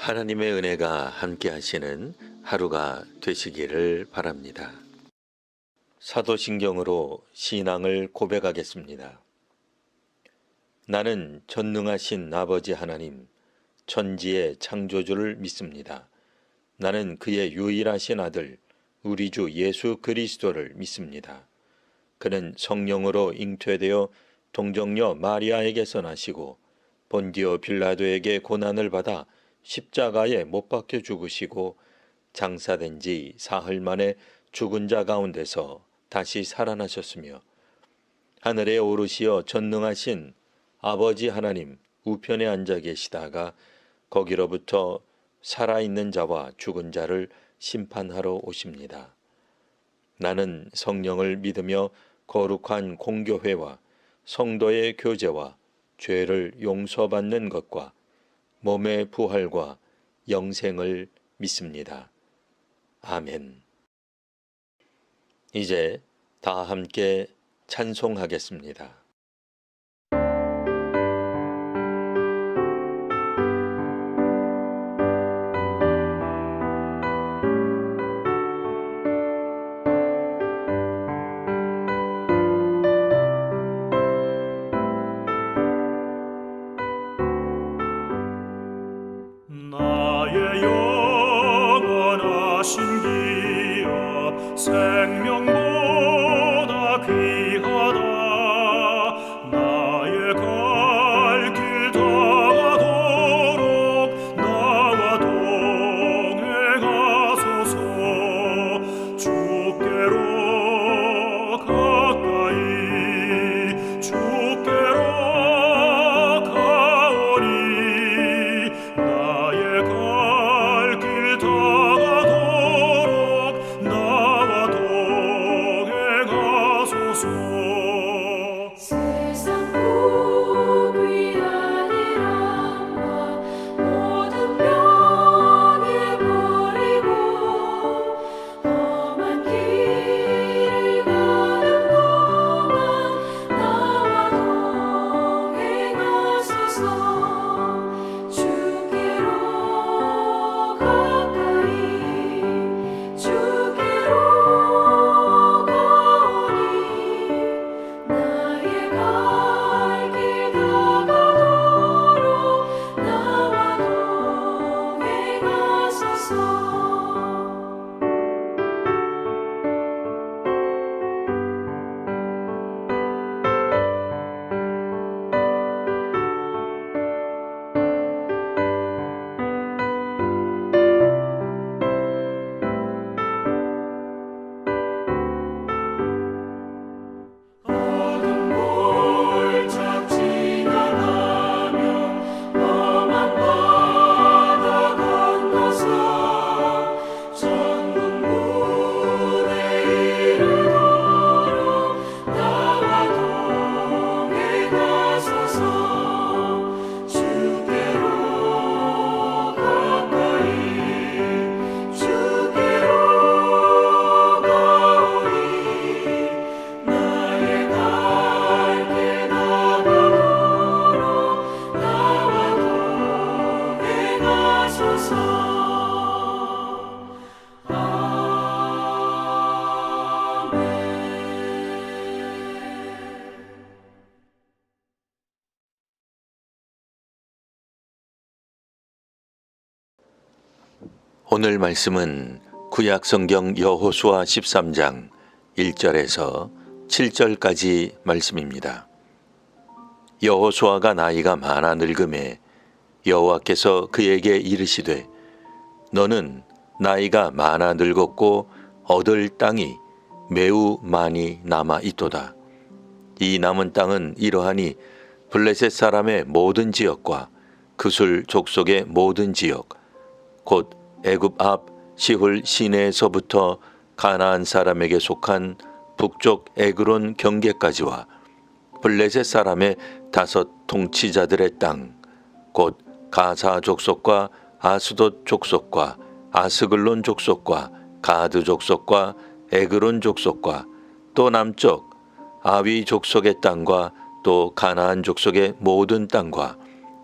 하나님의 은혜가 함께 하시는 하루가 되시기를 바랍니다. 사도신경으로 신앙을 고백하겠습니다. 나는 전능하신 아버지 하나님, 천지의 창조주를 믿습니다. 나는 그의 유일하신 아들, 우리 주 예수 그리스도를 믿습니다. 그는 성령으로 잉태되어 동정녀 마리아에게서 나시고 본디오 빌라도에게 고난을 받아 십자가에 못 박혀 죽으시고 장사된 지 사흘 만에 죽은 자 가운데서 다시 살아나셨으며 하늘에 오르시어 전능하신 아버지 하나님 우편에 앉아 계시다가 거기로부터 살아있는 자와 죽은 자를 심판하러 오십니다. 나는 성령을 믿으며 거룩한 공교회와 성도의 교제와 죄를 용서받는 것과 몸의 부활과 영생을 믿습니다. 아멘. 이제 다 함께 찬송하겠습니다. 나의 영원하신 기업 생명보다 귀하다. 나의 갈 길 다가도록 나와 동행하소서. 주께로 가까이 주께로 가오니 나의 갈 길 다가도록 나와 동행하소서. 세상 복 위하니라 모든 변해버리고 험한 길을 가는 동안 나와 동행하소서. 주께로 가까이 주께로 가오니 나의 갈 길 다가도록 나와 동행하소서. 어둠 골짝 지나가며 험한 바다 건너서 천국문에 이르도록 나와 동행하소서. 주께로 가까이 주께로 가오니 나의 갈 길 다가도록 나와 동행하소서. 오늘 말씀은 구약성경 여호수아 13장 1절에서 7절까지 말씀입니다. 여호수아가 나이가 많아 늙음에 여호와께서 그에게 이르시되 너는 나이가 많아 늙었고 얻을 땅이 매우 많이 남아 있도다. 이 남은 땅은 이러하니 블레셋 사람의 모든 지역과 그술 족속의 모든 지역 곧 애굽 앞 시훌 시내에서부터 가나안 사람에게 속한 북쪽 에그론 경계까지와 블레셋 사람의 5 통치자들의 땅 곧 가사 족속과 아스돗 족속과 아스글론 족속과 가드 족속과 에그론 족속과 또 남쪽 아위 족속의 땅과 또 가나안 족속의 모든 땅과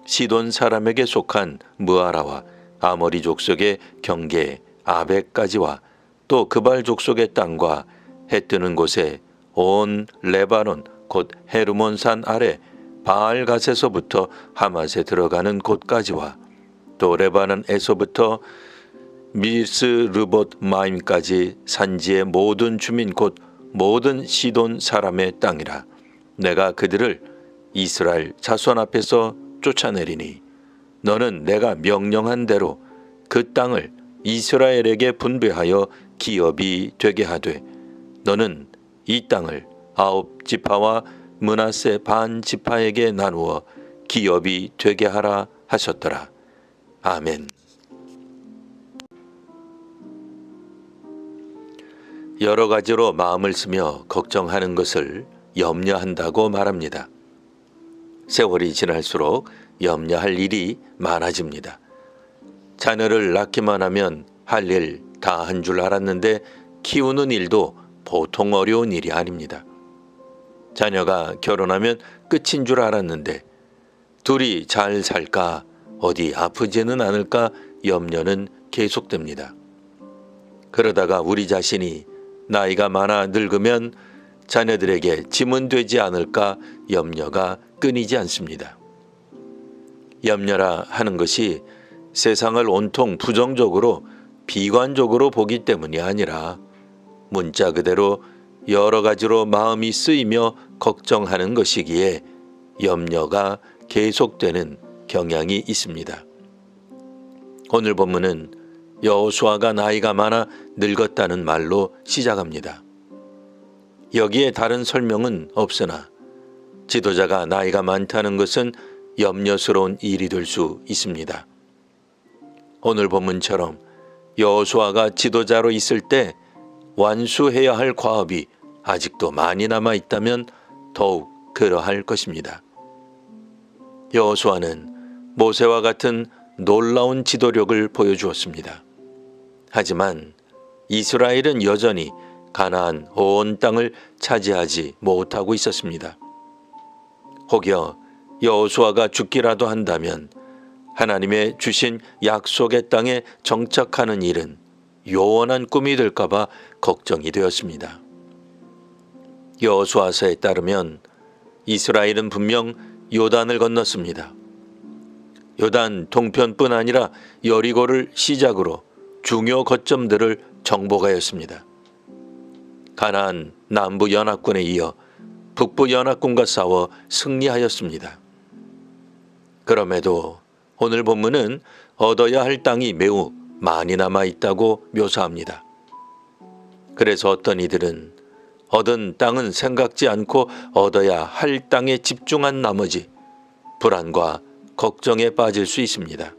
시돈 사람에게 속한 무아라와 아모리 족속의 경계 아벡까지와 또 그발 족속의 땅과 해 뜨는 곳에 온 레바논 곧 헤르몬산 아래 바알갓에서부터 하맛에 들어가는 곳까지와 또 레바논에서부터 미스르봇 마임까지 산지의 모든 주민 곧 모든 시돈 사람의 땅이라. 내가 그들을 이스라엘 자손 앞에서 쫓아내리니 너는 내가 명령한 대로 그 땅을 이스라엘에게 분배하여 기업이 되게 하되 너는 이 땅을 9지파와 므낫세 반 지파에게 나누어 기업이 되게 하라 하셨더라. 아멘. 여러 가지로 마음을 쓰며 걱정하는 것을 염려한다고 말합니다. 세월이 지날수록 염려할 일이 많아집니다. 자녀를 낳기만 하면 할 일 다 한 줄 알았는데 키우는 일도 보통 어려운 일이 아닙니다. 자녀가 결혼하면 끝인 줄 알았는데 둘이 잘 살까, 어디 아프지는 않을까 염려는 계속됩니다. 그러다가 우리 자신이 나이가 많아 늙으면 자녀들에게 짐은 되지 않을까 염려가 끊이지 않습니다. 염려라 하는 것이 세상을 온통 부정적으로 비관적으로 보기 때문이 아니라 문자 그대로 여러 가지로 마음이 쓰이며 걱정하는 것이기에 염려가 계속되는 경향이 있습니다. 오늘 본문은 여호수아가 나이가 많아 늙었다는 말로 시작합니다. 여기에 다른 설명은 없으나 지도자가 나이가 많다는 것은 염려스러운 일이 될 수 있습니다. 오늘 본문처럼 여호수아가 지도자로 있을 때 완수해야 할 과업이 아직도 많이 남아 있다면 더욱 그러할 것입니다. 여호수아는 모세와 같은 놀라운 지도력을 보여주었습니다. 하지만 이스라엘은 여전히 가나안 온 땅을 차지하지 못하고 있었습니다. 혹여 여호수아가 죽기라도 한다면 하나님의 주신 약속의 땅에 정착하는 일은 요원한 꿈이 될까봐 걱정이 되었습니다. 여호수아서에 따르면 이스라엘은 분명 요단을 건넜습니다. 요단 동편뿐 아니라 여리고를 시작으로 중요 거점들을 정복하였습니다. 가나안 남부 연합군에 이어 북부 연합군과 싸워 승리하였습니다. 그럼에도 오늘 본문은 얻어야 할 땅이 매우 많이 남아 있다고 묘사합니다. 그래서 어떤 이들은 얻은 땅은 생각지 않고 얻어야 할 땅에 집중한 나머지 불안과 걱정에 빠질 수 있습니다.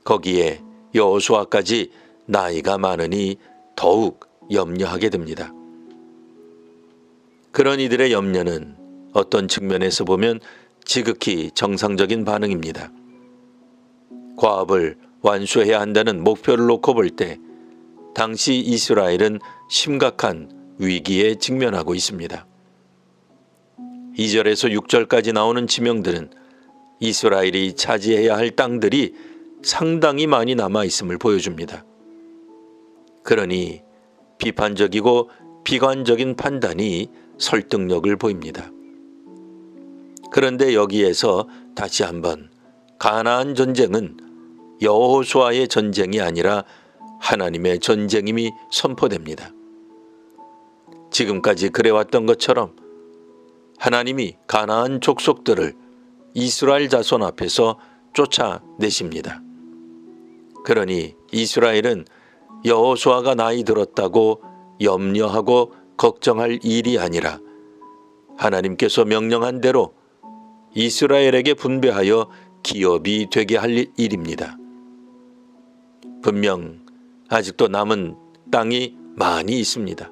거기에 여호수아까지 나이가 많으니 더욱 염려하게 됩니다. 그런 이들의 염려는 어떤 측면에서 보면 지극히 정상적인 반응입니다. 과업을 완수해야 한다는 목표를 놓고 볼 때 당시 이스라엘은 심각한 위기에 직면하고 있습니다. 2절에서 6절까지 나오는 지명들은 이스라엘이 차지해야 할 땅들이 상당히 많이 남아 있음을 보여줍니다. 그러니 비판적이고 비관적인 판단이 설득력을 보입니다. 그런데 여기에서 다시 한번 가나안 전쟁은 여호수아의 전쟁이 아니라 하나님의 전쟁임이 선포됩니다. 지금까지 그래왔던 것처럼 하나님이 가나안 족속들을 이스라엘 자손 앞에서 쫓아내십니다. 그러니 이스라엘은 여호수아가 나이 들었다고 염려하고 걱정할 일이 아니라 하나님께서 명령한 대로 이스라엘에게 분배하여 기업이 되게 할 일입니다. 분명 아직도 남은 땅이 많이 있습니다.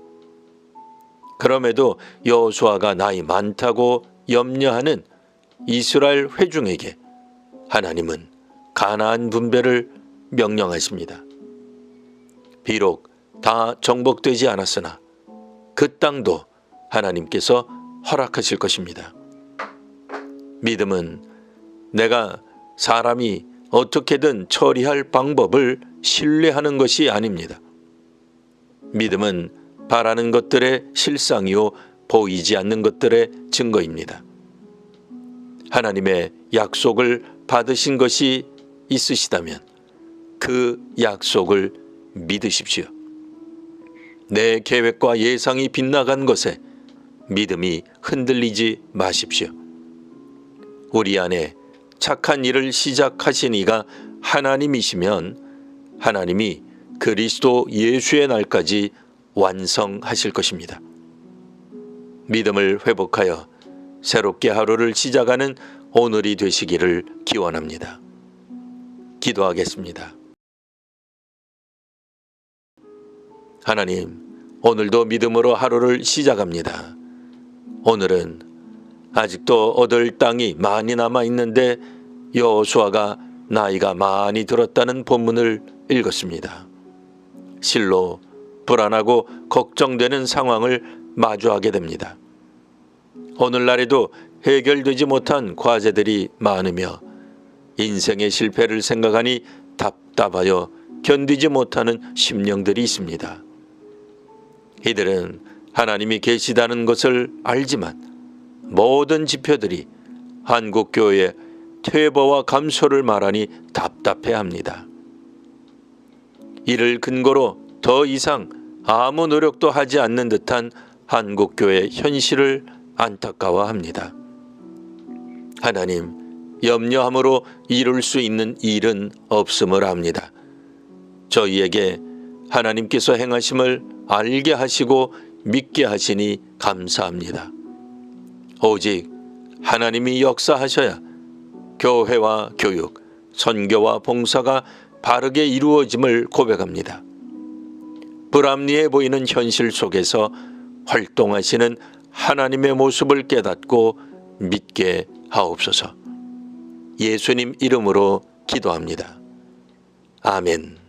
그럼에도 여호수아가 나이 많다고 염려하는 이스라엘 회중에게 하나님은 가나안 분배를 명령하십니다. 비록 다 정복되지 않았으나 그 땅도 하나님께서 허락하실 것입니다. 믿음은 내가 사람이 어떻게든 처리할 방법을 신뢰하는 것이 아닙니다. 믿음은 바라는 것들의 실상이요 보이지 않는 것들의 증거입니다. 하나님의 약속을 받으신 것이 있으시다면 그 약속을 믿으십시오. 내 계획과 예상이 빗나간 것에 믿음이 흔들리지 마십시오. 우리 안에 착한 일을 시작하신 이가 하나님이시면 하나님이 그리스도 예수의 날까지 완성하실 것입니다. 믿음을 회복하여 새롭게 하루를 시작하는 오늘이 되시기를 기원합니다. 기도하겠습니다. 하나님, 오늘도 믿음으로 하루를 시작합니다. 오늘은 아직도 얻을 땅이 많이 남아 있는데 여호수아가 나이가 많이 들었다는 본문을 읽었습니다. 실로 불안하고 걱정되는 상황을 마주하게 됩니다. 오늘날에도 해결되지 못한 과제들이 많으며 인생의 실패를 생각하니 답답하여 견디지 못하는 심령들이 있습니다. 이들은 하나님이 계시다는 것을 알지만 모든 지표들이 한국교회의 퇴보와 감소를 말하니 답답해합니다. 이를 근거로 더 이상 아무 노력도 하지 않는 듯한 한국교회의 현실을 안타까워합니다. 하나님, 염려함으로 이룰 수 있는 일은 없음을 압니다. 저희에게 하나님께서 행하심을 알게 하시고 믿게 하시니 감사합니다. 오직 하나님이 역사하셔야 교회와 교육, 선교와 봉사가 바르게 이루어짐을 고백합니다. 불합리해 보이는 현실 속에서 활동하시는 하나님의 모습을 깨닫고 믿게 하옵소서. 예수님 이름으로 기도합니다. 아멘.